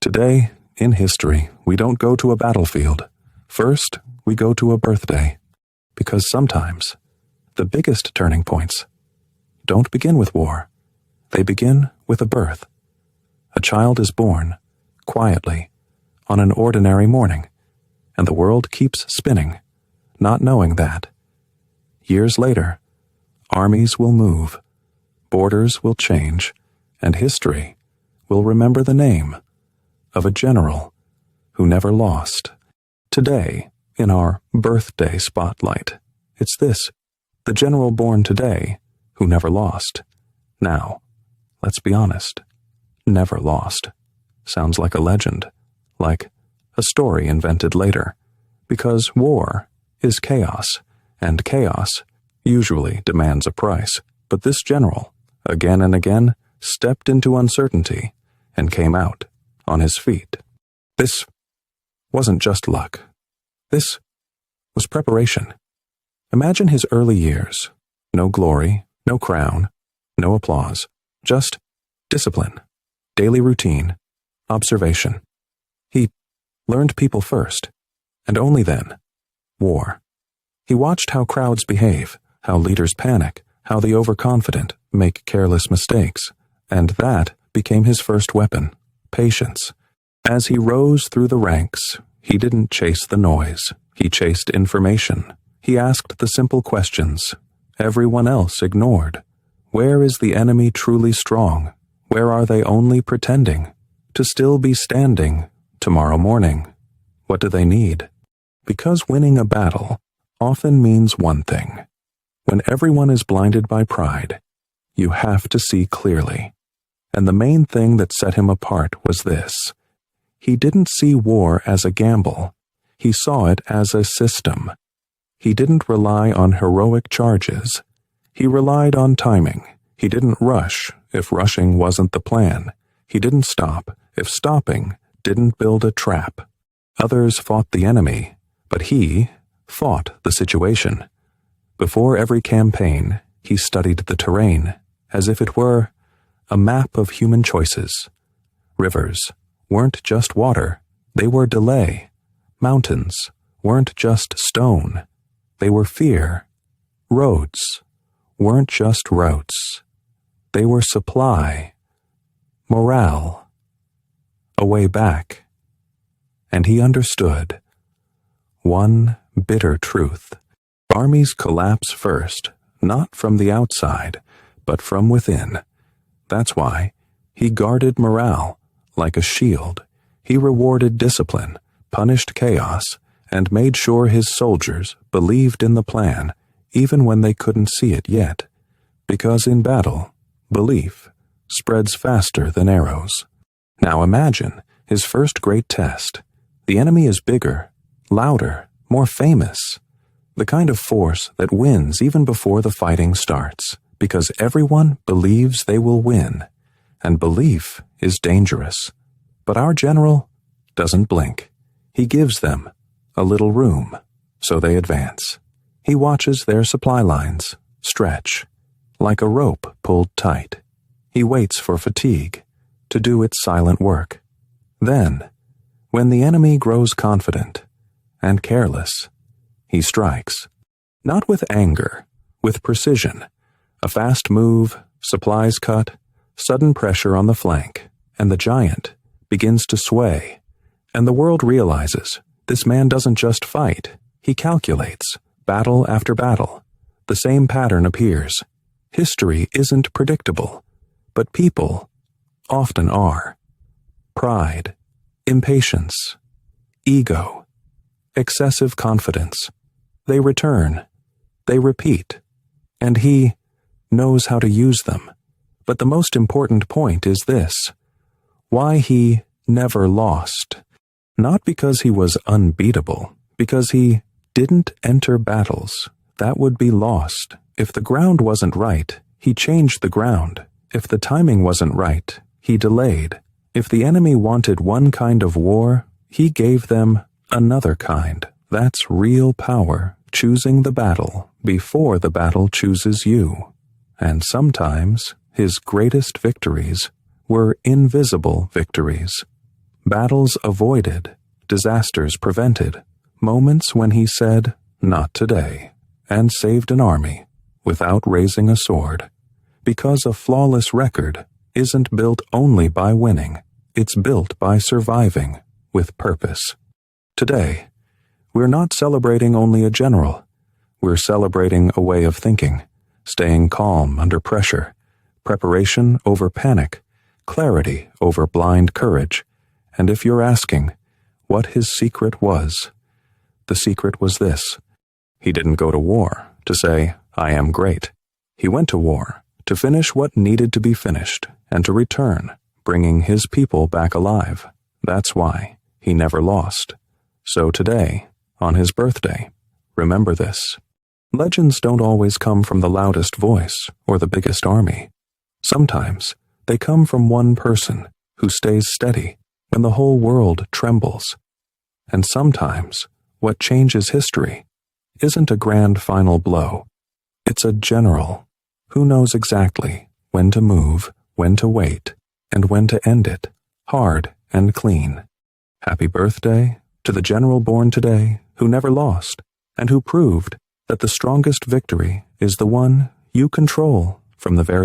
Today, in history, we don't go to a battlefield. First, we go to a birthday. Because sometimes, the biggest turning points don't begin with war. They begin with a birth. A child is born, quietly, on an ordinary morning, and the world keeps spinning, not knowing that. Years later, armies will move, borders will change, and history will remember the name of a general who never lost. Today, in our birthday spotlight, it's this, the general born today who never lost. Now, let's be honest, never lost. Sounds like a legend, like a story invented later, because war is chaos, and chaos usually demands a price. But this general, again and again, stepped into uncertainty and came out on his feet. This wasn't just luck. This was preparation. Imagine his early years. No glory, no crown, no applause, just discipline, daily routine, observation. He learned people first, and only then, war. He watched how crowds behave, how leaders panic, how the overconfident make careless mistakes, and that became his first weapon, patience. As he rose through the ranks, he didn't chase the noise, he chased information. He asked the simple questions everyone else ignored. Where is the enemy truly strong? Where are they only pretending to still be standing tomorrow morning? What do they need? Because winning a battle often means one thing. When everyone is blinded by pride, you have to see clearly. And the main thing that set him apart was this. He didn't see war as a gamble. He saw it as a system. He didn't rely on heroic charges. He relied on timing. He didn't rush if rushing wasn't the plan. He didn't stop if stopping didn't build a trap. Others fought the enemy, but he fought the situation. Before every campaign, he studied the terrain as if it were a map of human choices. Rivers weren't just water, they were delay. Mountains weren't just stone, they were fear. Roads weren't just routes, they were supply, morale, a way back. And he understood one bitter truth. Armies collapse first, not from the outside, but from within. That's why he guarded morale like a shield. He rewarded discipline, punished chaos, and made sure his soldiers believed in the plan, even when they couldn't see it yet. Because in battle, belief spreads faster than arrows. Now imagine his first great test. The enemy is bigger, louder, more famous. The kind of force that wins even before the fighting starts, because everyone believes they will win, and belief is dangerous. But our general doesn't blink. He gives them a little room, so they advance. He watches their supply lines stretch, like a rope pulled tight. He waits for fatigue to do its silent work. Then, when the enemy grows confident and careless, he strikes. Not with anger, with precision. A fast move, supplies cut, sudden pressure on the flank, and the giant begins to sway. And the world realizes this man doesn't just fight, he calculates, battle after battle. The same pattern appears. History isn't predictable, but people often are. Pride, impatience, ego, excessive confidence. They return, they repeat, and he knows how to use them. But the most important point is this: why he never lost. Not because he was unbeatable, because he didn't enter battles. That would be lost. If the ground wasn't right, he changed the ground. If the timing wasn't right, he delayed. If the enemy wanted one kind of war, he gave them another kind. That's real power, choosing the battle before the battle chooses you. And sometimes his greatest victories were invisible victories. battles avoided, disasters prevented, moments when he said, "Not today," and saved an army without raising a sword. Because a flawless record isn't built only by winning, it's built by surviving with purpose. Today, we're not celebrating only a general. We're celebrating a way of thinking, staying calm under pressure, preparation over panic, clarity over blind courage. And if you're asking what his secret was, the secret was this. He didn't go to war to say, "I am great." He went to war to finish what needed to be finished and to return, bringing his people back alive. That's why he never lost. So today, on his birthday, remember this. Legends don't always come from the loudest voice or the biggest army. Sometimes they come from one person who stays steady when the whole world trembles. And sometimes what changes history isn't a grand final blow. It's a general who knows exactly when to move, when to wait, and when to end it, hard and clean. Happy birthday to the general born today who never lost and who proved that the strongest victory is the one you control from the very